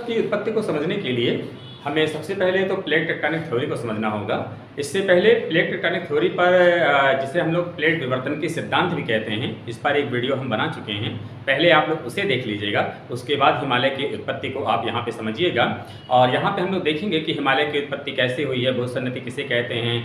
पर्वत की उत्पत्ति को समझने के लिए हमें सबसे पहले तो प्लेट टेक्टोनिक थ्योरी को समझना होगा। इससे पहले प्लेट टेक्टोनिक थ्योरी पर जिसे हम लोग प्लेट विवर्तन के सिद्धांत भी कहते हैं, इस पर एक वीडियो हम बना चुके हैं। पहले आप लोग उसे देख लीजिएगा, उसके बाद हिमालय की उत्पत्ति को आप यहाँ पे समझिएगा। और यहाँ पे हम लोग देखेंगे कि हिमालय की उत्पत्ति कैसे हुई है, भूसन्नति किसे कहते हैं,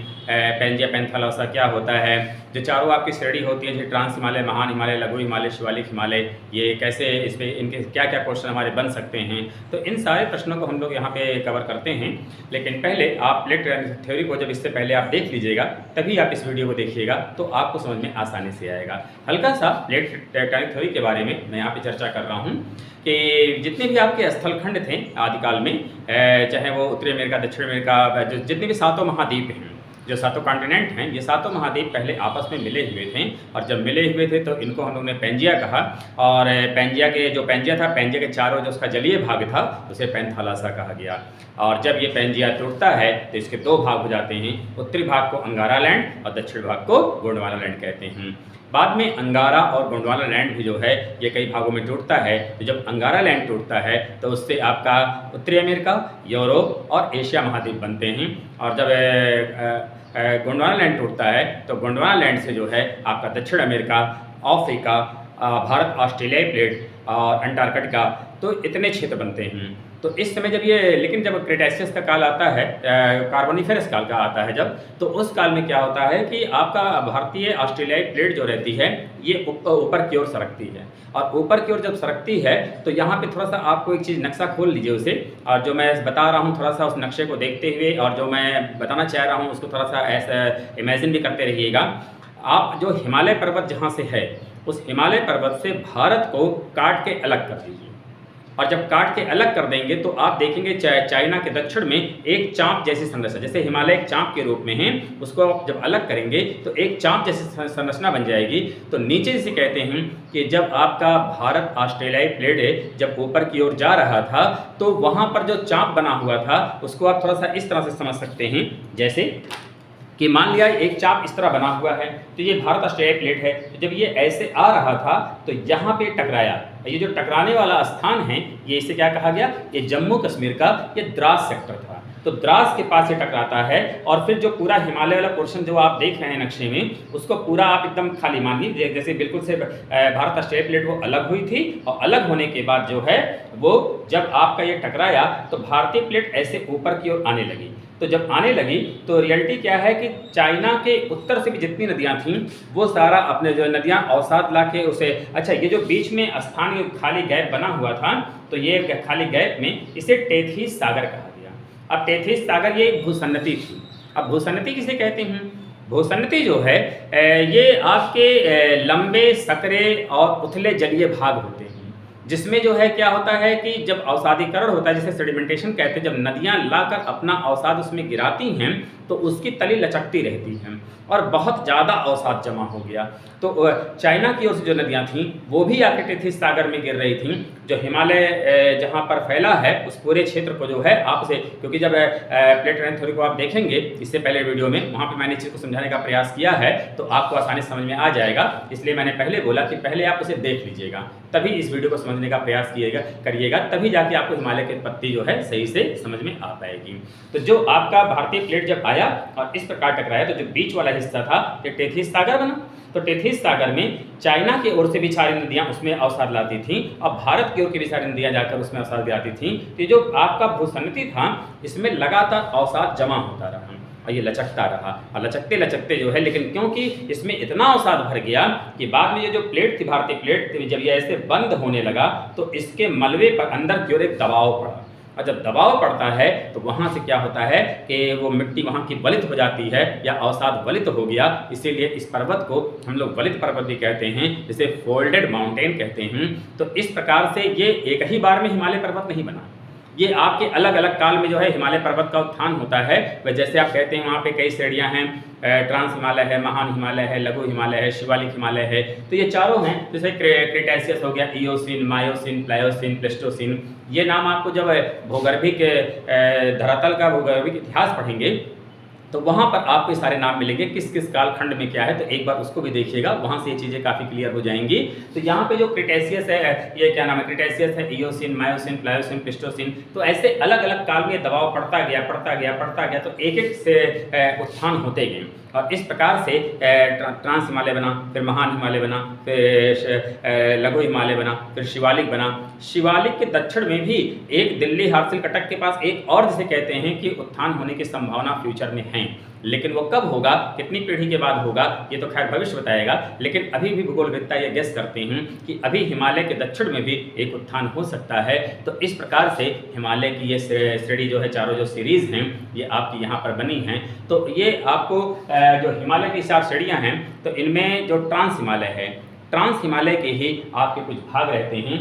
पैंजिया पैंथालौसा क्या होता है, जो चारों आपकी श्रेणी होती है जैसे ट्रांस हिमालय, महान हिमालय, लघु हिमालय, शिवालिक हिमालय, ये कैसे, इस पर इनके क्या क्या क्वेश्चन हमारे बन सकते हैं। तो इन सारे प्रश्नों को हम लोग यहाँ पे कवर करते हैं। लेकिन पहले आप प्लेट थ्योरी को जब इससे पहले आप देख लीजिएगा, तभी आप इस वीडियो को देखिएगा तो आपको समझ में आसानी से आएगा। हल्का सा प्लेट टेक्टोनिक थ्योरी के बारे में मैं यहाँ पे चर्चा कर रहा हूँ कि जितने भी आपके स्थलखंड थे आदिकाल में, चाहे वो उत्तरी अमेरिका, दक्षिण अमेरिका, जो जितने भी सातों महाद्वीप हैं, जो सातों कॉन्टिनेंट हैं, ये सातों महाद्वीप पहले आपस में मिले हुए थे। और जब मिले हुए थे तो इनको हम लोग ने पैंजिया कहा। और पैंजिया था, पैंजिया के चारों जो उसका जलीय भाग था उसे पैंथालौसा कहा गया। और जब ये पैंजिया टूटता है तो इसके दो भाग हो जाते हैं, उत्तरी भाग को अंगारा लैंड और दक्षिण भाग को गोंडवाना लैंड कहते हैं। बाद में अंगारा और गोंडवाना लैंड भी जो है ये कई भागों में टूटता है। तो जब अंगारा लैंड टूटता है तो उससे आपका उत्तरी अमेरिका, यूरोप और एशिया महाद्वीप बनते हैं। और जब गोंडवाना लैंड टूटता है तो गोंडवाना लैंड से जो है आपका दक्षिण अमेरिका, अफ्रीका, भारत, ऑस्ट्रेलियाई प्लेट और अंटार्कटिका, तो इतने क्षेत्र बनते हैं। तो इस समय जब ये, लेकिन जब क्रेटासियस का काल आता है, कार्बोनिफेरस काल का आता है जब, तो उस काल में क्या होता है कि आपका भारतीय ऑस्ट्रेलियाई प्लेट जो रहती है ये ऊपर की ओर सरकती है। और ऊपर की ओर जब सरकती है तो यहाँ पे थोड़ा सा आपको एक चीज़, नक्शा खोल लीजिए उसे, और जो मैं बता रहा हूँ थोड़ा सा उस नक्शे को देखते हुए और जो मैं बताना चाह रहा हूँ उसको थोड़ा सा ऐसा इमेजिन भी करते रहिएगा। आप जो हिमालय पर्वत जहाँ से है, उस हिमालय पर्वत से भारत को काट के अलग कर दीजिए। और जब काट के अलग कर देंगे तो आप देखेंगे चाइना के दक्षिण में एक चाँप जैसी संरचना, जैसे हिमालय एक चाँप के रूप में है, उसको जब अलग करेंगे तो एक चाँप जैसी संरचना बन जाएगी। तो नीचे से कहते हैं कि जब आपका भारत ऑस्ट्रेलियाई प्लेट है जब ऊपर की ओर जा रहा था तो वहाँ पर जो चाँप बना हुआ था उसको आप थोड़ा सा इस तरह से समझ सकते हैं, जैसे कि मान लिया एक चाप इस तरह बना हुआ है तो ये भारत ऑस्ट्रेलिया प्लेट है। तो जब ये ऐसे आ रहा था तो यहाँ पे टकराया, ये जो टकराने वाला स्थान है ये इसे क्या कहा गया, ये जम्मू कश्मीर का ये द्रास सेक्टर था। तो द्रास के पास ये टकराता है और फिर जो पूरा हिमालय वाला पोर्शन जो आप देख रहे हैं नक्शे में, उसको पूरा आप एकदम खाली मानिए, जैसे बिल्कुल से भारत ऑस्ट्रेलिया प्लेट वो अलग हुई थी। और अलग होने के बाद जो है वो जब आपका ये टकराया तो भारतीय प्लेट ऐसे ऊपर की ओर आने लगी। तो जब आने लगी तो रियलिटी क्या है कि चाइना के उत्तर से भी जितनी नदियाँ थीं वो सारा अपने जो नदियाँ अवसाद ला के उसे, अच्छा ये जो बीच में स्थान ये खाली गैप बना हुआ था तो ये खाली गैप में इसे टेथीस सागर कहा गया। अब टेथीस सागर ये एक भूसन्नति थी। अब भूसन्नति किसे कहते हैं, भूसन्नति जो है ये आपके लंबे, सकरे और उथले जलीय भाग होते हैं, जिसमें जो है क्या होता है कि जब अवसादीकरण होता है, जिसे सेडिमेंटेशन कहते हैं, जब नदियाँ लाकर अपना अवसाद उसमें गिराती हैं तो उसकी तली लचकती रहती हैं और बहुत ज़्यादा अवसाद जमा हो गया। तो चाइना की ओर से जो नदियाँ थीं वो भी आके टेथीस सागर में गिर रही थीं। जो हिमालय जहाँ पर फैला है उस पूरे क्षेत्र को जो है आप उसे, क्योंकि जब प्लेट टेक्टोनिक थ्योरी को आप देखेंगे इससे पहले वीडियो में, वहाँ पर मैंने इस चीज़ को समझाने का प्रयास किया है तो आपको आसानी समझ में आ जाएगा। इसलिए मैंने पहले बोला कि पहले आप उसे देख लीजिएगा, तभी इस वीडियो को समझने का प्रयास करिएगा, तभी जाके आपको हिमालय की उत्पत्ति जो है सही से समझ में आ पाएगी। तो जो आपका भारतीय प्लेट जब आया और इस प्रकार टकराया तो जो बीच वाला हिस्सा था ये टेथीस सागर बना। तो टेथीस सागर में चाइना की ओर से भी सारी नदियाँ उसमें अवसाद लाती थीं और भारत की ओर की भी सारी नदियाँ जाकर उसमें अवसाद गिराती थीं। तो जो आपका भूसन्नति था इसमें लगातार अवसाद जमा होता रहा और ये लचकता रहा और लचकते लचकते जो है, लेकिन क्योंकि इसमें इतना अवसाद भर गया कि बाद में ये जो प्लेट थी, भारतीय प्लेट थी, जब ये ऐसे बंद होने लगा तो इसके मलबे पर अंदर की ओर एक दबाव पड़ा। और जब दबाव पड़ता है तो वहाँ से क्या होता है कि वो मिट्टी वहाँ की वलित हो जाती है या अवसाद वलित हो गया। इसीलिए इस पर्वत को हम लोग वलित पर्वत भी कहते हैं, जिसे फोल्डेड माउंटेन कहते हैं। तो इस प्रकार से ये एक ही बार में हिमालय पर्वत नहीं बना, ये आपके अलग अलग काल में जो है हिमालय पर्वत का उत्थान होता है। वह जैसे आप कहते हैं वहाँ पे कई श्रेणियाँ हैं, ट्रांस हिमालय है, महान हिमालय है, लघु हिमालय है, शिवालिक हिमालय है। तो ये चारों हैं, जैसे क्रेटासियस हो गया, इयोसिन, मायोसिन, प्लायोसिन, प्लेस्टोसिन। ये नाम आपको जब भूगर्भिक धरातल का भूगर्भिक इतिहास पढ़ेंगे तो वहाँ पर आपको सारे नाम मिलेंगे किस किस कालखंड में क्या है, तो एक बार उसको भी देखिएगा, वहाँ से ये चीज़ें काफ़ी क्लियर हो जाएंगी। तो यहाँ पे जो क्रिटेशियस है, ये क्या नाम है, क्रिटेशियस है, इयोसिन, मायोसिन, प्लायोसिन, प्लीस्टोसिन, तो ऐसे अलग अलग काल में दबाव पड़ता गया, तो एक एक से उत्थान होते गए और इस प्रकार से ट्रांस हिमालय बना, फिर महान हिमालय बना, फिर लघु हिमालय बना, फिर शिवालिक बना। शिवालिक के दक्षिण में भी एक दिल्ली हार्सिल कटक के पास एक और जिसे कहते हैं कि उत्थान होने की संभावना फ्यूचर में है, लेकिन वो कब होगा, कितनी पीढ़ी के बाद होगा, ये तो खैर भविष्य बताएगा। लेकिन अभी भी भूगोलवेत्ता ये गेस करते हैं कि अभी हिमालय के दक्षिण में भी एक उत्थान हो सकता है। तो इस प्रकार से हिमालय की ये श्रेणी जो है, चारों जो सीरीज़ हैं ये आपकी यहाँ पर बनी हैं। तो ये आपको जो हिमालय की 4 श्रेणियाँ हैं, तो इनमें जो ट्रांस हिमालय है, ट्रांस हिमालय के ही आपके कुछ भाग रहते हैं।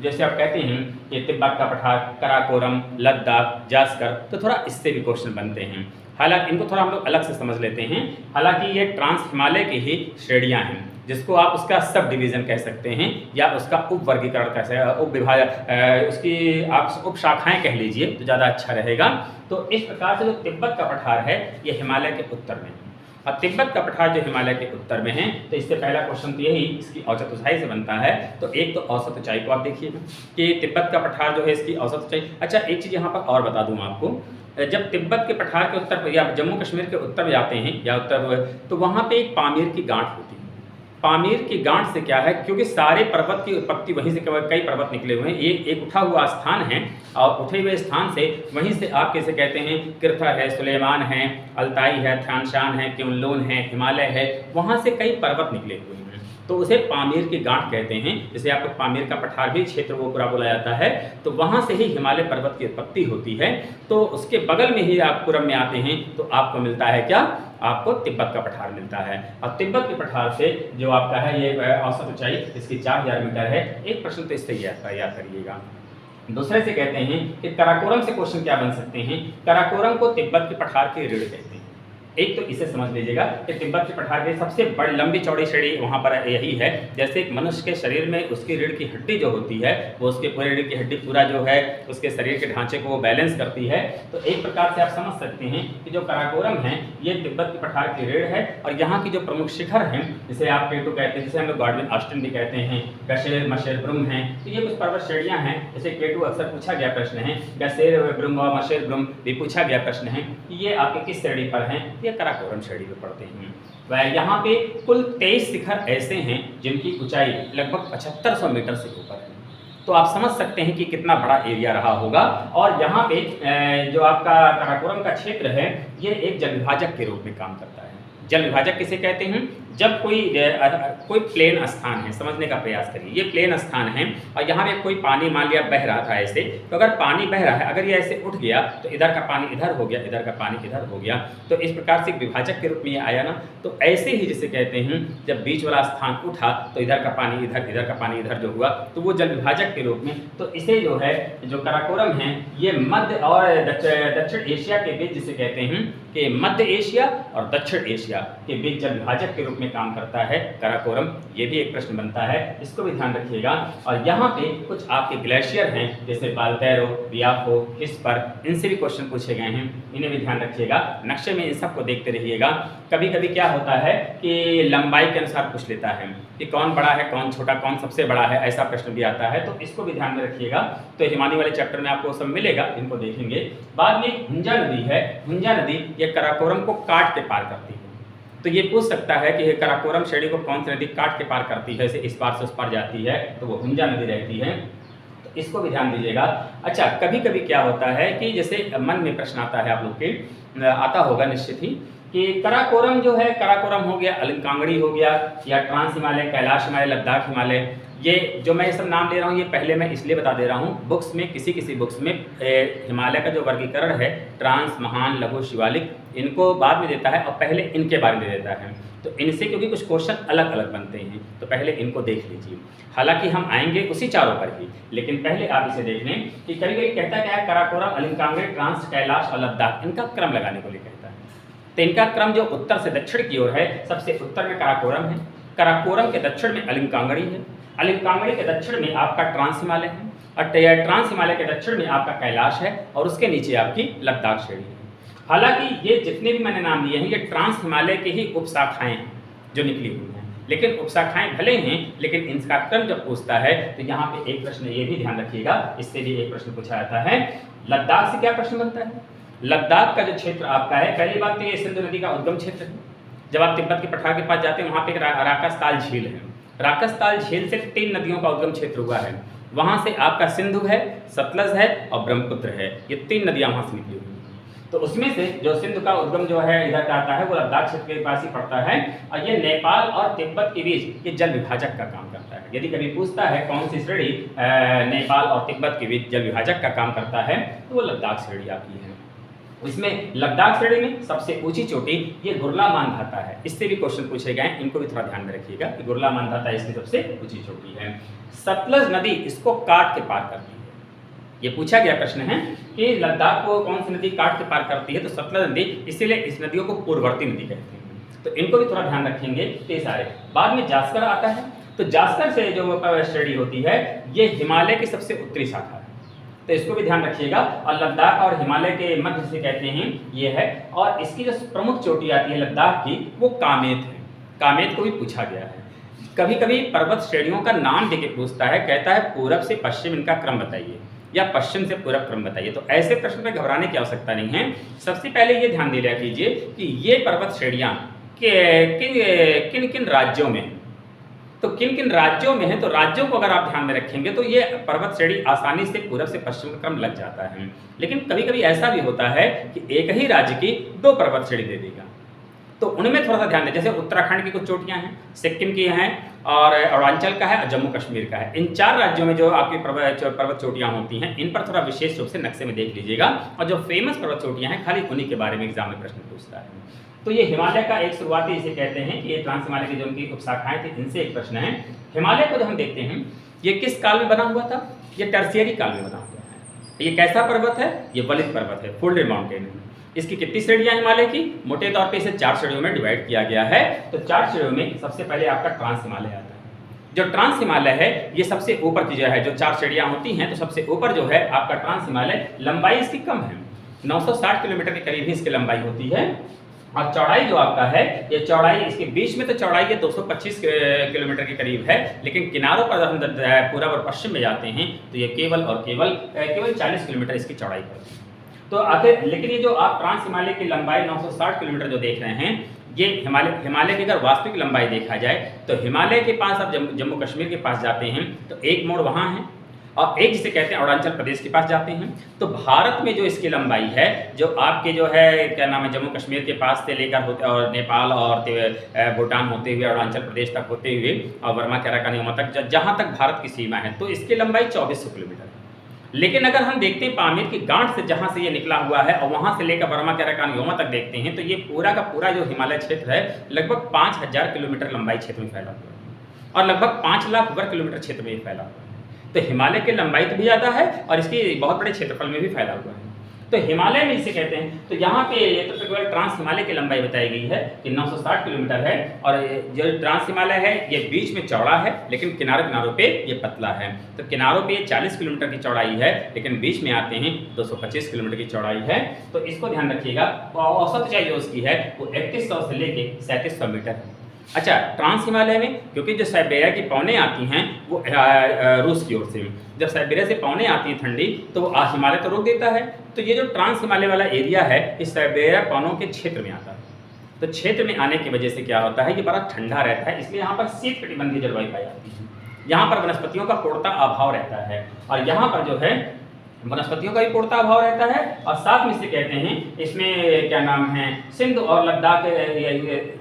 जैसे आप कहते हैं कि तिब्बत का पठार, कराकोरम, लद्दाख, जास्कर, तो थोड़ा इससे भी क्वेश्चन बनते हैं। हालांकि इनको थोड़ा हम लोग अलग से समझ लेते हैं। हालांकि ये ट्रांस हिमालय की ही श्रेणियां हैं, जिसको आप उसका सब डिवीज़न कह सकते हैं या उसका उप वर्गीकरण कह सकते हैं, उप विभाग, उसकी आप उप शाखाएँ कह लीजिए तो ज़्यादा अच्छा रहेगा। तो इस प्रकार से जो तिब्बत का पठार है ये हिमालय के उत्तर में है, और तिब्बत का पठार जो हिमालय के उत्तर में है। तो इससे पहला क्वेश्चन तो यही इसकी औसत ऊंचाई से बनता है। तो एक तो औसत ऊंचाई को आप देखिएगा कि तिब्बत का पठार जो है इसकी औसत ऊंचाई। अच्छा, एक चीज़ यहाँ पर और बता दूँ आपको, जब तिब्बत के पठार के उत्तर या जम्मू कश्मीर के उत्तर जाते हैं या उत्तर, तो वहाँ पे एक पामीर की गांठ होती है। पामीर की गांठ से क्या है, क्योंकि सारे पर्वत की उत्पत्ति वहीं से, कई पर्वत निकले हुए हैं, ये एक उठा हुआ स्थान है और उठे हुए स्थान से वहीं से आप कैसे कहते हैं, किरथर है, सुलेमान है, अल्ताई है, थ्यानशान है, क्युनलुन है, हिमालय है, वहाँ से कई पर्वत निकले हुए हैं। तो उसे पामीर की गांठ कहते हैं। जैसे आपको पामीर का पठार भी क्षेत्र वो पूरा बोला जाता है। तो वहाँ से ही हिमालय पर्वत की उत्पत्ति होती है। तो उसके बगल में ही आप पूरब में आते हैं तो आपको मिलता है क्या, आपको तिब्बत का पठार मिलता है। और तिब्बत के पठार से जो आपका है ये औसत ऊंचाई इसकी 4000 मीटर है। एक प्रश्न तो इससे याद करिएगा। दूसरे से कहते हैं कि कराकोरम से क्वेश्चन क्या बन सकते हैं, कराकोरम को तिब्बत के पठार के ऋण कहते हैं। एक तो इसे समझ लीजिएगा कि तिब्बत के पठार की सबसे बड़ी लंबी चौड़ी श्रेणी वहाँ पर यही है। जैसे एक मनुष्य के शरीर में उसकी रीढ़ की हड्डी जो होती है वो उसके पूरे रीढ़ की हड्डी पूरा जो है उसके शरीर के ढांचे को वो बैलेंस करती है। तो एक प्रकार से आप समझ सकते हैं कि जो कराकोरम है ये तिब्बत के पठार की रीढ़ है। और यहाँ की जो प्रमुख शिखर हैं, जिसे आप केटू कहते हैं, जिसे हम लोग गॉडविन ऑस्टिन भी कहते हैं, गशेर, मशेर, ब्रुम हैं, तो ये कुछ पर्वत श्रेणियाँ हैं। जैसे केटू अक्सर पूछा गया प्रश्न है, गशेर, ब्रुम व मशेर, ब्रुम भी पूछा गया प्रश्न है कि ये आपके किस श्रेणी पर हैं, ये कराकोरम श्रेणी में पढ़ते हैं। वह यहाँ पे कुल 23 शिखर ऐसे हैं जिनकी ऊंचाई लगभग 7500 मीटर से ऊपर है। तो आप समझ सकते हैं कि कितना बड़ा एरिया रहा होगा। और यहाँ पे जो आपका कराकोरम का क्षेत्र है ये एक जल विभाजक के रूप में काम करता है। जल विभाजक किसे कहते हैं, जब कोई प्लेन स्थान है, समझने का प्रयास करिए, ये प्लेन स्थान है और यहाँ पे कोई पानी मान लिया बह रहा था ऐसे, तो अगर पानी बह रहा है, अगर ये ऐसे उठ गया तो इधर का पानी इधर हो गया, इधर का पानी इधर हो गया, तो इस प्रकार से विभाजक के रूप में ये आया ना। तो ऐसे ही जिसे कहते हैं जब बीच वाला स्थान उठा तो इधर का पानी इधर, इधर का पानी इधर जो हुआ तो वो जल विभाजक के रूप में। तो इसे जो है जो कराकोरम है ये मध्य और दक्षिण एशिया के बीच जिसे कहते हैं कि मध्य एशिया और दक्षिण एशिया के बीच जल विभाजक के रूप में काम करता है कराकोरम। ये भी एक प्रश्न बनता है, इसको भी ध्यान रखिएगा। और यहाँ पे कुछ आपके ग्लेशियर हैं जैसे बाल्तेरो, बियाफो, हिस्पर, इनसे भी क्वेश्चन पूछे गए हैं, इन्हें भी ध्यान रखिएगा। नक्शे में इन सबको देखते रहिएगा। कभी कभी क्या होता है कि लंबाई के अनुसार पूछ लेता है कि कौन बड़ा है, कौन छोटा, कौन सबसे बड़ा है, ऐसा प्रश्न भी आता है। तो इसको भी ध्यान में रखिएगा। तो हिमानी वाले चैप्टर में आपको सब मिलेगा, इनको देखेंगे। बाद में हुंजा नदी है, हुंजा नदी ये कराकोरम को काट के पार करती है। तो ये पूछ सकता है कि कराकोरम श्रेणी को कौन सी नदी काट के पार करती है, इस पार से उस पार जाती है, तो वो हुंजा नदी रहती है। तो इसको भी ध्यान दीजिएगा। अच्छा, कभी कभी क्या होता है कि जैसे मन में प्रश्न आता है, आप लोग के आता होगा निश्चित ही, कि कराकोरम जो है, कराकोरम हो गया, अलिंकांगड़ी हो गया, या ट्रांस हिमालय, कैलाश हिमालय, लद्दाख हिमालय, ये जो मैं ये सब नाम ले रहा हूँ ये पहले मैं इसलिए बता दे रहा हूँ, बुक्स में किसी बुक्स में हिमालय का जो वर्गीकरण है ट्रांस, महान, लघु, शिवालिक, इनको बाद में देता है और पहले इनके बारे में देता है। तो इनसे क्योंकि कुछ क्वेश्चन अलग अलग बनते हैं तो पहले इनको देख लीजिए। हालांकि हम आएंगे उसी चारों पर ही, लेकिन पहले आप इसे देख लें कि कभी कभी कहता क्या है, कराकोरम, अलिंकांगड़ी, ट्रांस, कैलाश और लद्दाख, इनका क्रम लगाने को लिए कहता है। तो इनका क्रम जो उत्तर से दक्षिण की ओर है, सबसे उत्तर में कराकोरम है, कराकोरम के दक्षिण में अलिंकांगड़ी है, अलिंकांगड़ी के दक्षिण में आपका ट्रांस हिमालय है, और ट्रांस हिमालय के दक्षिण में आपका कैलाश है, और उसके नीचे आपकी लद्दाख श्रेणी है। हालांकि ये जितने भी मैंने नाम लिए हैं ये ट्रांस हिमालय के ही उपशाखाएं हैं जो निकली हुई हैं, लेकिन उपशाखाएं भले हैं, लेकिन इनका क्रम जब पूछता है तो यहाँ पे एक प्रश्न ये भी ध्यान रखिएगा, इससे भी एक प्रश्न पूछा जाता है। लद्दाख से क्या प्रश्न बनता है? लद्दाख का जो क्षेत्र आपका है, पहली बात तो ये सिंधु नदी का उद्गम क्षेत्र है। जब आप तिब्बत के पठार के पास जाते हैं वहाँ पे राकस-ताल झील है। राकस-ताल झील से 3 नदियों का उद्गम क्षेत्र हुआ है। वहाँ से आपका सिंधु है, सतलज है और ब्रह्मपुत्र है, ये 3 नदियाँ वहाँ से निकली हुई हैं। तो उसमें से जो सिंधु का उद्गम जो है इधर का आता है वो लद्दाख क्षेत्र के पास ही पड़ता है, और ये नेपाल और तिब्बत के बीच ये जल विभाजक का काम करता है। यदि कभी पूछता है कौन सी श्रेणी नेपाल और तिब्बत के बीच जल विभाजक का काम करता है, तो वो लद्दाख श्रेणी आपकी है। इसमें लद्दाख श्रेणी में सबसे ऊंची चोटी ये गुरला मानधाता है। इससे भी क्वेश्चन पूछे गए, इनको भी थोड़ा ध्यान में रखिएगा कि गुरला मानधाता इसकी सबसे ऊंची चोटी है। सतलज नदी इसको काट के पार करती है। ये पूछा गया प्रश्न है कि लद्दाख को कौन सी नदी काट के पार करती है, तो सतलज नदी, इसीलिए इस नदियों को पूर्ववर्ती नदी कहते हैं। तो इनको भी थोड़ा ध्यान रखेंगे। ये सारे बाद में जास्कर आता है, तो जास्कर से जो श्रेणी होती है ये हिमालय की सबसे उत्तरी शाखा है, तो इसको भी ध्यान रखिएगा। और लद्दाख और हिमालय के मध्य से कहते हैं ये है, और इसकी जो प्रमुख चोटी आती है लद्दाख की वो कामेत है। कामेत को भी पूछा गया है। कभी कभी पर्वत श्रेणियों का नाम देके पूछता है, कहता है पूरब से पश्चिम इनका क्रम बताइए या पश्चिम से पूरब क्रम बताइए। तो ऐसे प्रश्न में घबराने की आवश्यकता नहीं है। सबसे पहले ये ध्यान दे लिया कीजिए कि ये पर्वत श्रेणियाँ किन किन राज्यों में, तो किन किन राज्यों में है, तो राज्यों को अगर आप ध्यान में रखेंगे तो ये पर्वत श्रेणी आसानी से पूरब से पश्चिम का क्रम लग जाता है। लेकिन कभी कभी ऐसा भी होता है कि एक ही राज्य की 2 पर्वत श्रेणी दे देगा, तो उनमें थोड़ा सा ध्यान दें। जैसे उत्तराखंड की कुछ चोटियां हैं, सिक्किम की हैं, और अरुणाचल का है और जम्मू कश्मीर का है। इन 4 राज्यों में जो आपकी पर्वत चोटियां होती हैं, इन पर थोड़ा विशेष रूप से नक्शे में देख लीजिएगा। और जो फेमस पर्वत चोटियां हैं, खाली उन्हीं के बारे में एग्जाम में प्रश्न पूछता है। तो ये हिमालय का एक शुरुआती इसे कहते हैं कि ये ट्रांस हिमालय की जो उनकी उपशाखाएं थी, इनसे एक प्रश्न है। हिमालय को जो हम देखते हैं ये किस काल में बना हुआ था? ये टर्शियरी काल में बना हुआ है। ये कैसा पर्वत है? ये वलित पर्वत है, फोल्डेड माउंटेन है। इसकी कितनी श्रेणियां हिमालय की? मोटे तौर पे इसे 4 श्रेणियों में डिवाइड किया गया है। तो 4 श्रेणियों में सबसे पहले आपका ट्रांस हिमालय आता है। जो ट्रांस हिमालय है ये सबसे ऊपर की जो है, जो 4 श्रेणियां होती हैं, तो सबसे ऊपर जो है आपका ट्रांस हिमालय। लंबाई इसकी कम है, 960 किलोमीटर के करीब ही इसकी लंबाई होती है। और चौड़ाई जो आपका है, ये चौड़ाई इसके बीच में तो चौड़ाई ये 225 किलोमीटर के करीब है, लेकिन किनारों पर हम पूर्व और पश्चिम में जाते हैं तो ये केवल 40 किलोमीटर इसकी चौड़ाई पड़ती है। तो आखिर लेकिन ये जो आप ट्रांस हिमालय की लंबाई 960 किलोमीटर जो देख रहे हैं, ये हिमालय की अगर वास्तविक लंबाई देखा जाए तो हिमालय के पास आप जम्मू कश्मीर के पास जाते हैं तो एक मोड़ वहाँ है, और एक जिसे कहते हैं अरुणाचल प्रदेश के पास जाते हैं। तो भारत में जो इसकी लंबाई है, जो आपके जो है क्या नाम है, जम्मू कश्मीर के पास से लेकर होते और नेपाल और भूटान होते हुए अरुणाचल प्रदेश तक होते हुए और वर्मा कैराकानियोमा तक, जहाँ तक भारत की सीमा है, तो इसकी लंबाई 2400 किलोमीटर है। लेकिन अगर हम देखते हैं पामीर की गांठ से जहाँ से ये निकला हुआ है और वहाँ से लेकर वर्मा कैराकानियोमा तक देखते हैं, तो ये पूरा का पूरा जो हिमालय क्षेत्र है लगभग 5000 किलोमीटर लंबाई क्षेत्र में फैला हुआ है, और लगभग 5 लाख वर्ग किलोमीटर क्षेत्र में फैला हुआ है। तो हिमालय की लंबाई तो भी ज़्यादा है और इसकी बहुत बड़े क्षेत्रफल में भी फैला हुआ है। तो हिमालय में इसे कहते हैं। तो यहाँ पे ये तो केवल ट्रांस हिमालय की लंबाई बताई गई है कि 960 किलोमीटर है, और जो ट्रांस हिमालय है ये बीच में चौड़ा है, लेकिन किनारों पे ये पतला है। तो किनारों पे 40 किलोमीटर की चौड़ाई है, लेकिन बीच में आते हैं 225 किलोमीटर की चौड़ाई है। तो इसको ध्यान रखिएगा। औसत ऊंचाई जो उसकी है वो 3100 से लेके 3700 मीटर है। अच्छा, ट्रांस हिमालय में क्योंकि जो साइबेरिया की पौने आती हैं वो रूस की ओर से, जब साइबेरिया से पौने आती हैं ठंडी तो वो हिमालय तो रोक देता है। तो ये जो ट्रांस हिमालय वाला एरिया है इस साइबेरिया पौनों के क्षेत्र में आता है। तो क्षेत्र में आने की वजह से क्या होता है, ये बड़ा ठंडा रहता है, इसलिए यहाँ पर शीत कटिबंधीय जलवायु पाई जाती है। यहाँ पर वनस्पतियों का पूर्णता अभाव रहता है, और यहाँ पर जो है वनस्पतियों का भी पूर्णता अभाव रहता है। और साथ में से कहते हैं इसमें क्या नाम है, सिंध और लद्दाख,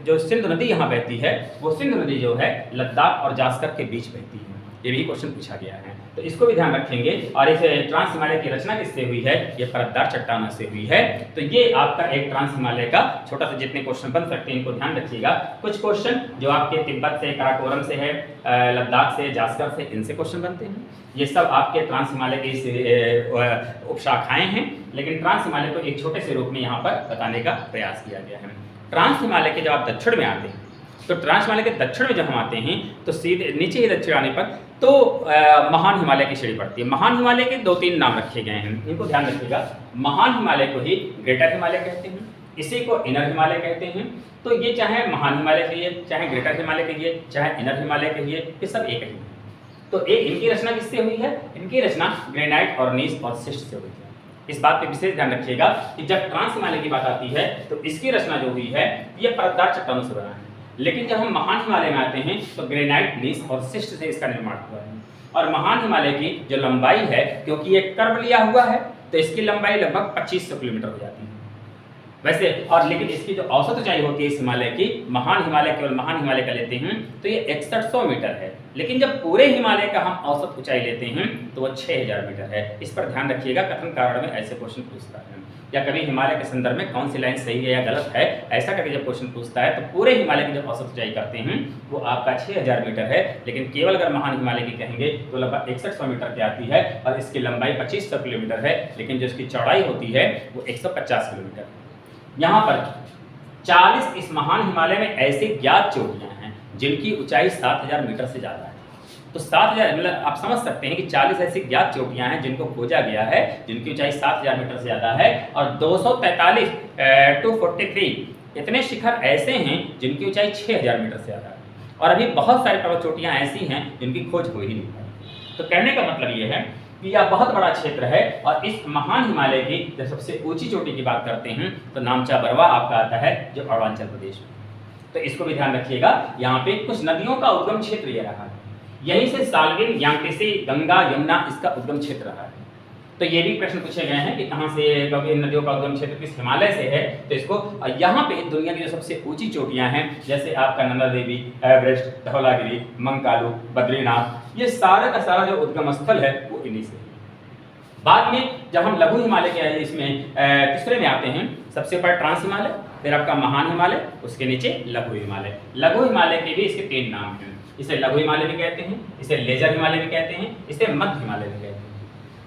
जो सिंध नदी यहाँ बहती है वो सिंध नदी जो है लद्दाख और जास्कर के बीच बहती है। ये भी क्वेश्चन पूछा गया है, तो इसको भी ध्यान रखेंगे। और इस ट्रांस हिमालय की रचना किससे हुई है, ये परतदार चट्टानों से हुई है। तो ये आपका एक ट्रांस हिमालय का छोटा सा जितने क्वेश्चन बन सकते हैं इनको ध्यान रखिएगा। कुछ क्वेश्चन जो आपके तिब्बत से, काराकोरम से है, लद्दाख से, जास्कर से, इनसे क्वेश्चन बनते हैं। ये सब आपके ट्रांस हिमालय की उपशाखाएं हैं, लेकिन ट्रांस हिमालय को एक छोटे से रूप में यहाँ पर बताने का प्रयास किया गया है। ट्रांस हिमालय के जब आप दक्षिण में आते हैं, तो ट्रांस हिमालय के दक्षिण में जब हम आते हैं तो सीधे नीचे ही दक्षिण आने पर तो महान हिमालय की श्रेणी पड़ती है। महान हिमालय के 2-3 नाम रखे गए हैं, इनको ध्यान रखिएगा। महान हिमालय को ही ग्रेटर हिमालय कहते हैं, इसी को इनर हिमालय कहते हैं। तो ये चाहे महान हिमालय कहिए, चाहे ग्रेटर हिमालय कहिए, चाहे इनर हिमालय कहिए, ये सब एक ही है। तो इनकी रचना किससे हुई है? इनकी रचना ग्रेनाइट और नीस और शिस्ट से हुई है। इस बात पे विशेष ध्यान रखिएगा कि जब ट्रांस हिमालय की बात आती है तो इसकी रचना जो हुई है ये परतदार चट्टानों से बना है, लेकिन जब हम महान हिमालय में आते हैं तो ग्रेनाइट, नीस और शिस्ट से इसका निर्माण हुआ है। और महान हिमालय की जो लंबाई है, क्योंकि ये कर्व लिया हुआ है तो इसकी लंबाई लगभग 2500 किलोमीटर हो जाती है वैसे। और लेकिन इसकी जो औसत ऊंचाई होती है इस हिमालय की, महान हिमालय केवल महान हिमालय का लेते हैं तो ये 6100 मीटर है, लेकिन जब पूरे हिमालय का हम औसत ऊंचाई लेते हैं तो वो 6000 मीटर है। इस पर ध्यान रखिएगा, कथन कारण में ऐसे क्वेश्चन पूछता है, या कभी हिमालय के संदर्भ में कौन सी लाइन सही है या गलत है, ऐसा करके जब क्वेश्चन पूछता है तो पूरे हिमालय की जब औसत ऊंचाई करते हैं वो आपका 6000 मीटर है, लेकिन केवल अगर महान हिमालय की कहेंगे तो लगभग 6100 मीटर की आती है और इसकी लंबाई 2500 किलोमीटर है, लेकिन जो इसकी चौड़ाई होती है वो 150 किलोमीटर है। यहाँ पर 40 इस महान हिमालय में ऐसी ज्ञात चोटियां हैं जिनकी ऊंचाई 7000 मीटर से ज़्यादा है। तो 7000 मतलब आप समझ सकते हैं कि 40 ऐसी ज्ञात चोटियां हैं जिनको खोजा गया है, जिनकी ऊंचाई 7000 मीटर से ज़्यादा है, और 243 to 43 इतने शिखर ऐसे हैं जिनकी ऊंचाई 6000 मीटर से ज़्यादा है। और अभी बहुत सारी पर्वत चोटियाँ ऐसी हैं जिनकी खोज हो ही नहीं पाई। तो कहने का मतलब ये है कि यह बहुत बड़ा क्षेत्र है, और इस महान हिमालय की जब सबसे ऊंची चोटी की बात करते हैं तो नामचा बरवा आपका आता है, जो अरुणाचल प्रदेश में। तो इसको भी ध्यान रखिएगा। यहाँ पे कुछ नदियों का उद्गम क्षेत्र ये रहा है, यहीं से साल्विन, यांगत्से, गंगा, यमुना इसका उद्गम क्षेत्र रहा है। तो ये भी प्रश्न पूछे गए हैं कि कहाँ से, क्योंकि नदियों का उद्गम क्षेत्र किस हिमालय से है, तो इसको यहाँ पे दुनिया की जो सबसे ऊंची चोटियाँ हैं जैसे आपका नंदा देवी, एवरेस्ट, धौलागिरी, मंकालू, बद्रीनाथ, ये सारा का सारा जो उद्गम स्थल है वो इन्हीं से। बाद में जब हम लघु हिमालय के इसमें तीसरे में आते हैं, सबसे ऊपर ट्रांस हिमालय, फिर आपका महान हिमालय, उसके नीचे लघु हिमालय। लघु हिमालय के भी इसके 3 नाम हैं, इसे लघु हिमालय भी कहते हैं, इसे लेजर हिमालय भी कहते हैं, इसे मध्य हिमालय भी कहते हैं।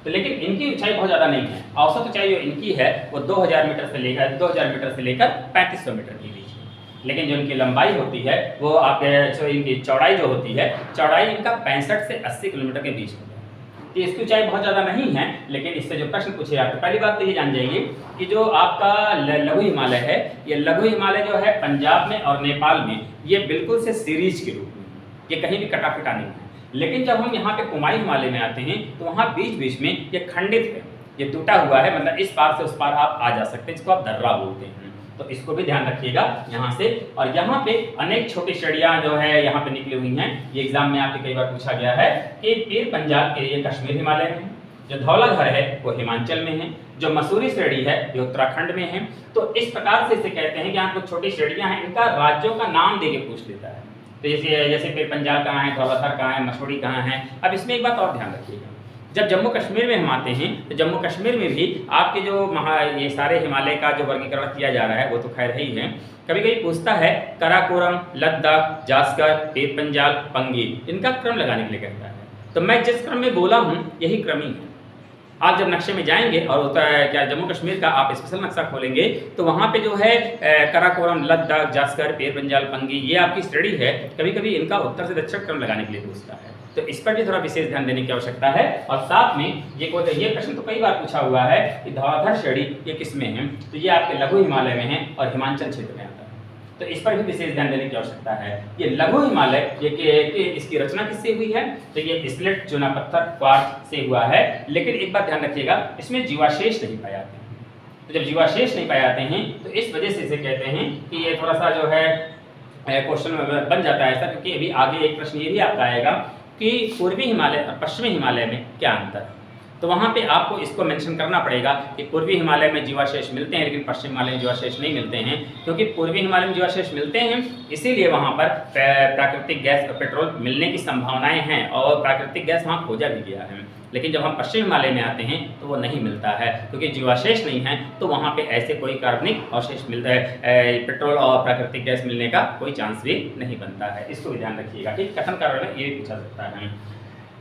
तो लेकिन इनकी ऊंचाई बहुत ज़्यादा नहीं है, औसत ऊंचाई जो इनकी है वो 2000 मीटर से लेकर 3500 मीटर की बीच है, लेकिन जो इनकी लंबाई होती है वो आपके इनकी चौड़ाई जो होती है, चौड़ाई इनका 65 से 80 किलोमीटर के बीच में है। तो इसकी ऊंचाई बहुत ज़्यादा नहीं है, लेकिन इससे जो प्रश्न पूछे जाते हैं, पहली बात तो ये जान जाइए कि जो आपका लघु हिमालय है, ये लघु हिमालय जो है पंजाब में और नेपाल में ये बिल्कुल से सीरीज के रूप में, ये कहीं भी कटा फिटा नहीं है। लेकिन जब हम यहाँ पे कुमाई हिमालय में आते हैं तो वहाँ बीच बीच में ये खंडित है, ये टूटा हुआ है, मतलब इस पार से उस पार आप आ जा सकते हैं, जिसको आप दर्रा बोलते हैं। तो इसको भी ध्यान रखिएगा यहाँ से। और यहाँ पे अनेक छोटी श्रेणियाँ जो है यहाँ पे निकली हुई हैं, ये एग्जाम में आपके कई बार पूछा गया है कि पीर पंजाब के ये कश्मीर हिमालय में है, जो धौलाधर है वो हिमाचल में है, जो मसूरी श्रेणी है ये उत्तराखंड में है। तो इस प्रकार से इसे कहते हैं कि यहाँ कुछ छोटी श्रेणियाँ हैं, इनका राज्यों का नाम दे के पूछ लेता है। तो जैसे फिर पंजाब कहाँ है, धौलाधर कहाँ है, मसूरी कहाँ है। अब इसमें एक बात और ध्यान रखिएगा, जब जम्मू कश्मीर में हम आते हैं तो जम्मू कश्मीर में भी आपके जो ये सारे हिमालय का जो वर्गीकरण किया जा रहा है वो तो खैर है ही है। कभी कभी पूछता है काराकोरम, लद्दाख, जास्कर, पीर पंजाल, पंगी, इनका क्रम लगाने के लिए कहता है। तो मैं जिस क्रम में बोला हूँ यही क्रम ही है। आप जब नक्शे में जाएंगे और होता है क्या जम्मू कश्मीर का आप स्पेशल नक्शा खोलेंगे तो वहाँ पे जो है काराकोरम, लद्दाख, जास्कर, पीर पंजाल, पंगी, ये आपकी श्रेणी है। कभी कभी इनका उत्तर से दक्षिण क्रम लगाने के लिए पूछता है, तो इस पर भी थोड़ा विशेष ध्यान देने की आवश्यकता है। और साथ में ये प्रश्न तो कई बार पूछा हुआ है कि धौलाधर श्रेणी ये किस में है, तो ये आपके लघु हिमालय में है और हिमाचल क्षेत्र में आता है। तो इस पर भी विशेष ध्यान देने की आवश्यकता है। ये लघु हिमालय इसकी रचना किससे हुई है, तो ये स्लेट, चूना पत्थर, क्वार्ट्ज से हुआ है। लेकिन एक बात ध्यान रखिएगा, इसमें जीवाशेष नहीं पाए जाते हैं। तो जब जीवाशेष नहीं पाए जाते हैं तो इस वजह से इसे कहते हैं कि ये थोड़ा सा जो है क्वेश्चन बन जाता है ऐसा, क्योंकि अभी आगे एक प्रश्न ये भी आपका आएगा कि पूर्वी हिमालय और पश्चिमी हिमालय में क्या अंतर है। तो वहाँ पे आपको इसको मेंशन करना पड़ेगा कि पूर्वी हिमालय में जीवाशेष मिलते हैं लेकिन पश्चिम हिमालय में जीवाशेष नहीं मिलते हैं। क्योंकि पूर्वी हिमालय में जीवाशेष मिलते हैं इसीलिए वहाँ पर प्राकृतिक गैस और पेट्रोल मिलने की संभावनाएं हैं और प्राकृतिक गैस वहाँ खोजा भी गया है। लेकिन जब हम पश्चिम हिमालय में आते हैं तो वो नहीं मिलता है, क्योंकि जीवाशेष नहीं है। तो वहाँ पे ऐसे कोई कार्बनिक अवशेष मिलता है, पेट्रोल और प्राकृतिक गैस मिलने का कोई चांस भी नहीं बनता है। इसको भी ध्यान रखिएगा कि कथन कारण में ये भी पूछा सकता है।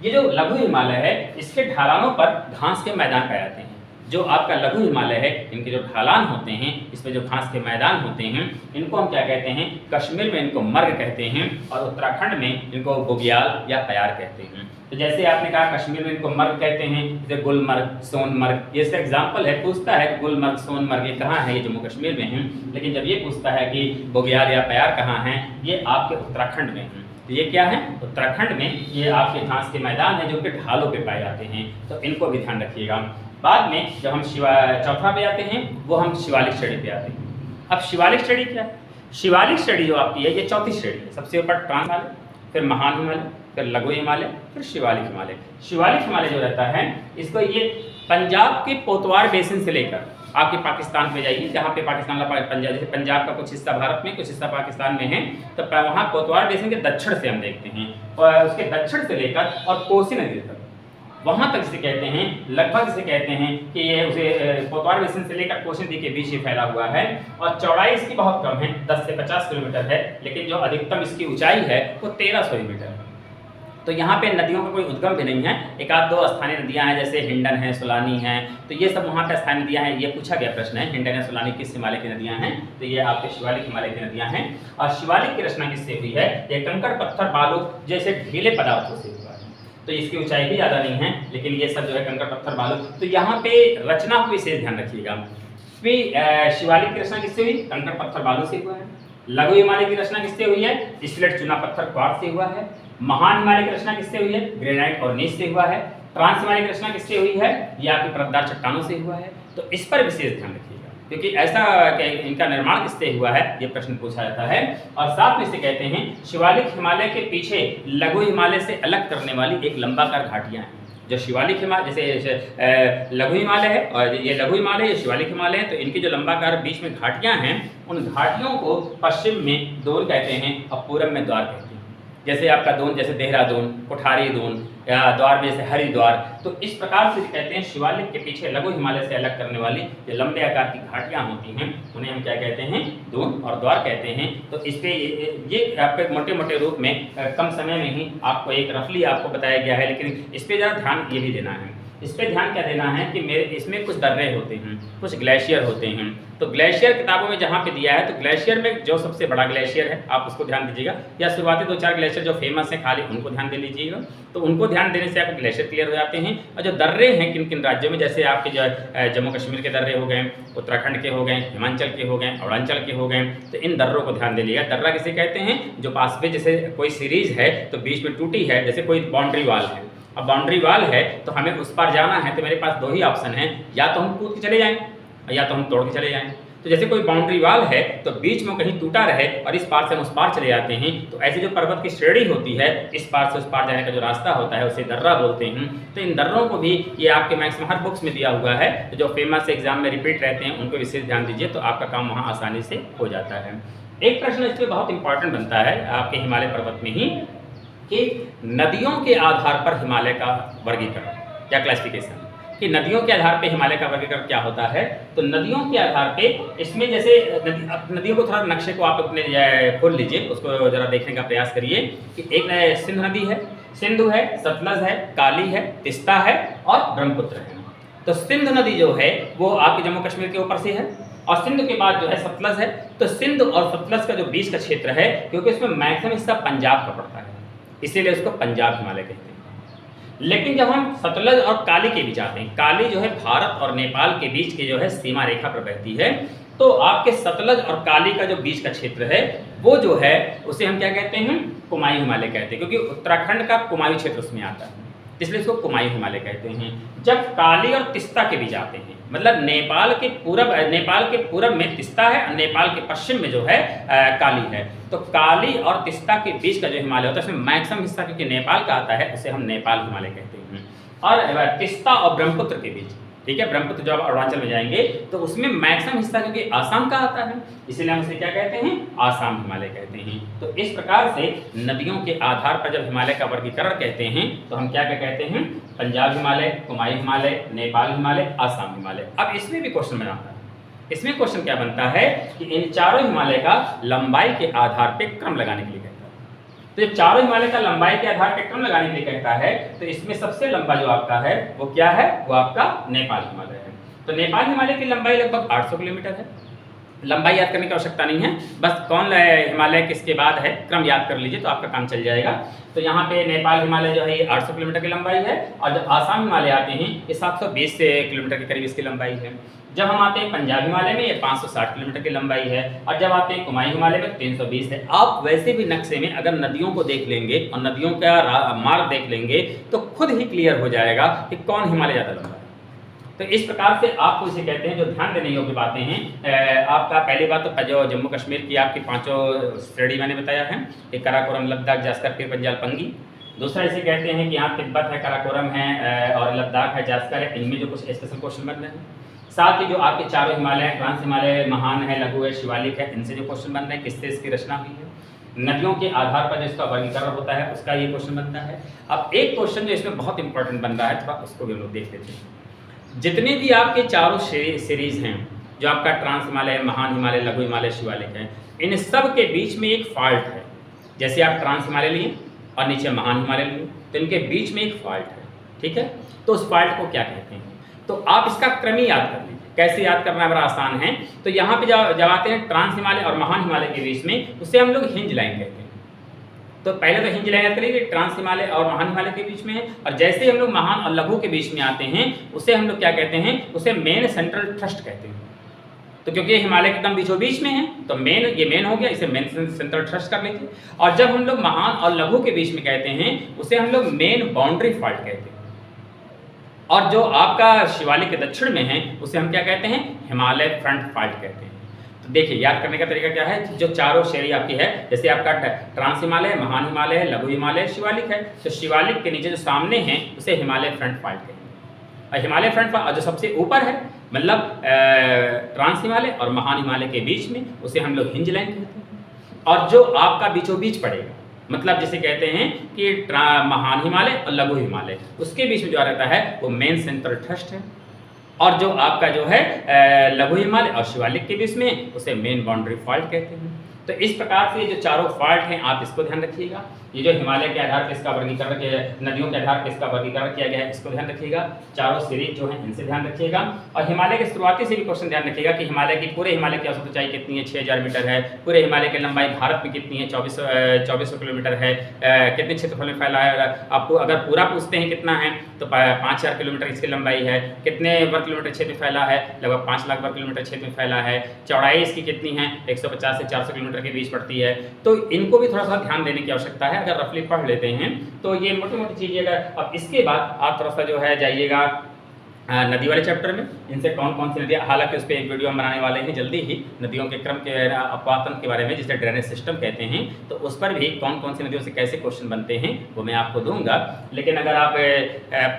ये जो लघु हिमालय है इसके ढलानों पर घास के मैदान पाए जाते हैं। जो आपका लघु हिमालय है, इनके जो ढालान होते हैं, इसमें जो घास के मैदान होते हैं, इनको हम क्या कहते हैं, कश्मीर में इनको मर्ग कहते हैं और उत्तराखंड में इनको बुग्याल या प्यार कहते हैं। तो जैसे आपने कहा कश्मीर में इनको मर्ग कहते हैं, जैसे गुलमर्ग, सोनमर्ग, ये इसका एग्जाम्पल है। पूछता है कि गुलमर्ग, सोनमर्ग ये कहाँ है, ये जम्मू कश्मीर में है। लेकिन जब ये पूछता है कि बुग्याल या प्यार कहाँ है, ये आपके उत्तराखंड में है। तो ये क्या है, उत्तराखंड में ये आपके घास के मैदान है जो कि ढालों पे पाए जाते हैं। तो इनको भी ध्यान रखिएगा। बाद में जब हम चौथा पे आते हैं, वो हम शिवालिक श्रेणी पे आते हैं। अब शिवालिक श्रेणी क्या है? शिवालिक श्रेणी जो आपकी है, ये चौथी श्रेणी है। सबसे ऊपर ट्रांस हिमालय, फिर महान हिमालय, फिर लघु हिमालय, फिर शिवालिक हिमालय। शिवालिक हिमालय जो रहता है, इसको ये पंजाब के पोतवार बेसिन से लेकर आपके पाकिस्तान में जाइए, जहाँ पे पाकिस्तान का पंजाब, जैसे पंजाब का कुछ हिस्सा भारत में, कुछ हिस्सा पाकिस्तान में है, तो वहाँ पोतवार बेसिन के दक्षिण से हम देखते हैं, और उसके दक्षिण से लेकर और कोसी नदी तक, वहाँ तक इसे कहते हैं, लगभग इसे कहते हैं कि ये उसे पोतवार बेसिन से लेकर कोसी नदी के बीच ही फैला हुआ है। और चौड़ाई इसकी बहुत कम है, 10 से 50 किलोमीटर है, लेकिन जो अधिकतम इसकी ऊंचाई है वो 1300 मीटर है। तो यहाँ पे नदियों का कोई उद्गम भी नहीं है। एक आध दो स्थानीय नदियाँ हैं, जैसे हिंडन है, सोलानी है, तो ये सब वहाँ पे स्थानीय नदियाँ हैं। ये पूछा गया प्रश्न है, हिंडन है, सोलानी किस हिमालय की नदियाँ हैं? तो ये आपके शिवालिक हिमालय की नदियाँ हैं। और शिवालिक की रचना किससे हुई है? ये कंकड़, पत्थर, बालू जैसे ढीले पदार्थों से हुआ है। तो इसकी ऊंचाई भी ज़्यादा नहीं है, लेकिन ये सब जो है कंकड़, पत्थर, बालू। तो यहाँ पे रचना को विशेष ध्यान रखिएगा। शिवालिक की रचना किससे हुई? कंकड़, पत्थर, बालू से हुआ है। लघु हिमालय की रचना किससे हुई है? स्लेट, चूना, पत्थर, क्वार्ट्ज से हुआ है। महान हिमालय की रचना किससे हुई है? ग्रेनाइट और नीच से हुआ है। ट्रांस हिमालय की रचना किससे हुई है? ये आपकी परतदार चट्टानों से हुआ है। तो इस पर विशेष ध्यान रखिएगा, क्योंकि ऐसा इनका निर्माण किससे हुआ है, ये प्रश्न पूछा जाता है। और साथ में इसे कहते हैं शिवालिक हिमालय के पीछे लघु हिमालय से अलग करने वाली एक लंबाकार घाटियां हैं। जो शिवालिक हिमालय, जैसे लघु हिमालय है और ये लघु हिमालय, ये शिवालिक हिमालय है, तो इनकी जो लंबाकार बीच में घाटियां हैं, उन घाटियों को पश्चिम में दोन कहते हैं और पूरब में द्वार कहते हैं। जैसे आपका दोन, जैसे देहरादून, कोठारी दोन, या द्वार में जैसे हरिद्वार। तो इस प्रकार से कहते हैं शिवालिक के पीछे लघु हिमालय से अलग करने वाली जो लंबे आकार की घाटियां होती हैं, उन्हें हम क्या कहते हैं? दोन और द्वार कहते हैं। तो इस पे ये आपके मोटे मोटे रूप में कम समय में ही आपको एक रफली आपको बताया गया है, लेकिन इस पे ज़रा ध्यान ये भी देना है। इस पे ध्यान क्या देना है कि मेरे इसमें कुछ दर्रे होते हैं, कुछ ग्लेशियर होते हैं। तो ग्लेशियर किताबों में जहाँ पे दिया है, तो ग्लेशियर में जो सबसे बड़ा ग्लेशियर है आप उसको ध्यान दीजिएगा, या शुरुआती 2-4 ग्लेशियर जो फेमस हैं खाली उनको ध्यान दे लीजिएगा। तो उनको ध्यान देने से आपके ग्लेशियर क्लियर हो जाते हैं। और जो दर्रे हैं किन किन राज्यों में, जैसे आपके जो जम्मू कश्मीर के दर्रे हो गए, उत्तराखंड के हो गए, हिमाचल के हो गए, अरुणाचल के हो गए, तो इन दर्रों को ध्यान दे लीजिएगा। दर्रा किसे कहते हैं? जो पास में जैसे कोई सीरीज है तो बीच में टूटी है, जैसे कोई बाउंड्री वाल है। अब बाउंड्री वाल है तो हमें उस पार जाना है, तो मेरे पास दो ही ऑप्शन हैं, या तो हम कूद के चले जाएं या तो हम तोड़ के चले जाएं। तो जैसे कोई बाउंड्री वाल है तो बीच में कहीं टूटा रहे और इस पार से हम उस पार चले जाते हैं, तो ऐसे जो पर्वत की श्रेणी होती है, इस पार से उस पार जाने का जो रास्ता होता है उसे दर्रा बोलते हैं। तो इन दर्रों को भी ये आपके मैक्सिमम हर बुक्स में दिया हुआ है, तो जो फेमस एग्जाम में रिपीट रहते हैं उनको विशेष ध्यान दीजिए, तो आपका काम वहाँ आसानी से हो जाता है। एक प्रश्न इसलिए बहुत इंपॉर्टेंट बनता है आपके हिमालय पर्वत में ही, कि नदियों के आधार पर हिमालय का वर्गीकरण या क्लासिफिकेशन, कि नदियों के आधार पे हिमालय का वर्गीकरण क्या होता है। तो नदियों के आधार पे इसमें जैसे नदियों को थोड़ा नक्शे को आप अपने खोल लीजिए, उसको ज़रा देखने का प्रयास करिए कि एक सिंध नदी है, सिंधु है, सतलज है, काली है, तिस्ता है और ब्रह्मपुत्र है। तो सिंध नदी जो है वो आपके जम्मू कश्मीर के ऊपर से है, और सिंध के बाद जो है सतलज है। तो सिंध और सतलज का जो बीच का क्षेत्र है, क्योंकि इसमें मैक्सिमम हिस्सा पंजाब का पड़ता है, इसीलिए उसको पंजाब हिमालय कहते हैं। लेकिन जब हम सतलज और काली के बीच आते हैं, काली जो है भारत और नेपाल के बीच की जो है सीमा रेखा पर बहती है, तो आपके सतलज और काली का जो बीच का क्षेत्र है वो जो है उसे हम क्या कहते हैं? कुमायूं हिमालय कहते हैं, क्योंकि उत्तराखंड का कुमायूं क्षेत्र उसमें आता है, इसलिए इसको कुमायूं हिमालय कहते हैं। जब काली और तिस्ता के बीच आते हैं, मतलब नेपाल के पूरब में तिस्ता है और नेपाल के पश्चिम में जो है काली है, तो काली और तिस्ता के बीच का जो हिमालय होता है उसमें मैक्सिमम हिस्सा क्योंकि नेपाल का आता है, उसे हम नेपाल हिमालय कहते हैं। और तिस्ता और ब्रह्मपुत्र के बीच, ठीक है, ब्रह्मपुत्र जब अरुणाचल में जाएंगे तो उसमें मैक्सिमम हिस्सा क्योंकि आसाम का आता है, इसीलिए हम इसे क्या कहते हैं? आसाम हिमालय कहते हैं। तो इस प्रकार से नदियों के आधार पर जब हिमालय का वर्गीकरण कहते हैं तो हम क्या क्या कहते हैं? पंजाब हिमालय, कुमायूं हिमालय, नेपाल हिमालय, आसाम हिमालय। अब इसमें भी क्वेश्चन बनाता है, इसमें क्वेश्चन क्या बनता है कि इन चारों हिमालय का लंबाई के आधार पर क्रम लगाने के लिए कहता है। तो जब चारों हिमालय का लंबाई के आधार पर क्रम लगाने के लिए कहता है, तो इसमें सबसे लंबा जो आपका है वो क्या है? वो आपका नेपाल हिमालय है। तो नेपाल हिमालय की लंबाई लगभग 800 किलोमीटर है। लंबाई याद करने की आवश्यकता नहीं है, बस कौन हिमालय किसके बाद है क्रम याद कर लीजिए तो आपका काम चल जाएगा। तो यहाँ पे नेपाल हिमालय जो है ये 800 किलोमीटर की लंबाई है, और जब आसाम हिमालय आते हैं ये 720 किलोमीटर के करीब इसकी लंबाई है। जब हम आते हैं पंजाब हिमालय में ये 560 किलोमीटर की लंबाई है, और जब आते हैं कुमाऊं हिमालय में 320 है। आप वैसे भी नक्शे में अगर नदियों को देख लेंगे और नदियों का मार्ग देख लेंगे तो खुद ही क्लियर हो जाएगा कि कौन हिमालय ज़्यादा लंबा है। तो इस प्रकार से आपको इसे कहते हैं जो ध्यान देने योग्य बातें हैं। आपका पहली बात तो जो जम्मू कश्मीर की आपकी 5 श्रेणी मैंने बताया है, एक काराकोरम, लद्दाख, जास्कर, पीर पंजाल, पंगी। दूसरा इसे कहते हैं कि यहाँ तिब्बत है, काराकोरम है और लद्दाख है, जास्कर है, इनमें जो कुछ स्पेशल क्वेश्चन बन रहे हैं। साथ ही जो आपके चारों हिमालय हैं, ट्रांस हिमालय, महान है, लघु है, शिवालिक है, इनसे जो क्वेश्चन बन रहे हैं किससे इसकी रचना हुई है। नदियों के आधार पर जो इसका वर्गीकरण होता है उसका ये क्वेश्चन बनता है। अब एक क्वेश्चन जो इसमें बहुत इंपॉर्टेंट बन रहा है, थोड़ा उसको भी हम लोग देख लेते हैं। जितने भी आपके चारों सीरीज हैं, जो आपका ट्रांस हिमालय, महान हिमालय, लघु हिमालय, शिवालिक है, इन सब के बीच में एक फॉल्ट है। जैसे आप ट्रांस हिमालय लिए और नीचे महान हिमालय लिए तो इनके बीच में एक फॉल्ट है, ठीक है। तो उस फॉल्ट को क्या कहते हैं, तो आप इसका क्रम ही याद कर लीजिए। कैसे याद करना है, बड़ा आसान है। तो यहाँ पे जब आते हैं ट्रांस हिमालय और महान हिमालय के बीच में, उसे हम लोग हिंज लाइन कहते हैं। तो पहले तो हिंज लाइन याद करिए, ट्रांस हिमालय और महान हिमालय के बीच में है, और जैसे ही हम लोग महान और लघु के बीच में आते हैं उसे हम लोग क्या कहते हैं, उसे मेन सेंट्रल थ्रस्ट कहते हैं। तो क्योंकि हिमालय एकदम बीचों बीच में है तो ये मेन हो गया, इसे मेन सेंट्रल थ्रस्ट कर लीजिए। और जब हम लोग महान और लघु के बीच में कहते हैं उसे हम लोग मेन बाउंड्री फॉल्ट कहते हैं। और जो आपका शिवालिक के दक्षिण में है उसे हम क्या कहते हैं, हिमालय फ्रंट फॉल्ट कहते हैं। तो देखिए याद करने का तरीका क्या है, जो चारों श्रेणी आपकी है, जैसे आपका ट्रांस हिमालय, महान हिमालय है, लघु हिमालय, शिवालिक है, तो शिवालिक के नीचे जो सामने हैं उसे हिमालय फ्रंट फॉल्ट कहते हैं। और हिमालय फ्रंट फॉल्ट जो सबसे ऊपर है, मतलब ट्रांस हिमालय और महान हिमालय के बीच में, उसे हम लोग हिंज लाइन कहते हैं। और जो आपका बीचों बीच पड़ेगा, मतलब जिसे कहते हैं कि महान हिमालय और लघु हिमालय, उसके बीच में जो रहता है वो मेन सेंट्रल थ्रस्ट है। और जो आपका जो है लघु हिमालय और शिवालिक के बीच में, उसे मेन बाउंड्री फॉल्ट कहते हैं। तो इस प्रकार से जो चारों फॉल्ट हैं आप इसको ध्यान रखिएगा। ये जो हिमालय के आधार पर इसका वर्गीकरण किया, नदियों के आधार पर इसका वर्गीकरण किया गया है, इसको ध्यान रखिएगा। चारों सीरीज जो है इनसे ध्यान रखिएगा। और हिमालय के शुरुआती से भी क्वेश्चन ध्यान रखिएगा कि हिमालय की पूरे हिमालय की औसत ऊंचाई कितनी है, 6000 मीटर है। पूरे हिमालय की लंबाई भारत में कितनी है, 2400 किलोमीटर है। कितने क्षेत्रफल में फैला है, आपको अगर पूरा पूछते हैं कितना है तो 5000 किलोमीटर इसकी लंबाई है। कितने वर्ग किलोमीटर क्षेत्र में फैला है, लगभग 5 लाख वर्ग किलोमीटर क्षेत्र में फैला है। चौड़ाई इसकी कितनी है, 150 से 400 किलोमीटर के बीच पड़ती है। तो इनको भी थोड़ा सा ध्यान देने की आवश्यकता है। अगर रफली पढ़ लेते हैं तो ये मोटी मोटी चीज़ें। अगर अब इसके बाद आप थोड़ा सा जो है जाइएगा नदी वाले चैप्टर में, इनसे कौन कौन सी नदियाँ, हालांकि उस पर एक वीडियो हम बनाने वाले हैं जल्दी ही, नदियों के क्रम के अपवातन के बारे में, जिसे ड्रेनेज सिस्टम कहते हैं। तो उस पर भी कौन कौन सी नदियों से कैसे क्वेश्चन बनते हैं वो मैं आपको दूंगा। लेकिन अगर आप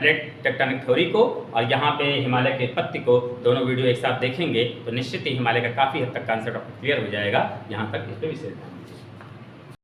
प्लेट टेक्टोनिक थ्योरी को और यहाँ पे हिमालय के उत्पत्ति को दोनों वीडियो एक साथ देखेंगे तो निश्चित ही हिमालय का काफ़ी हद तक कॉन्सेप्ट आपको क्लियर हो जाएगा। यहाँ तक इस पर विशेष ध्यान दीजिए।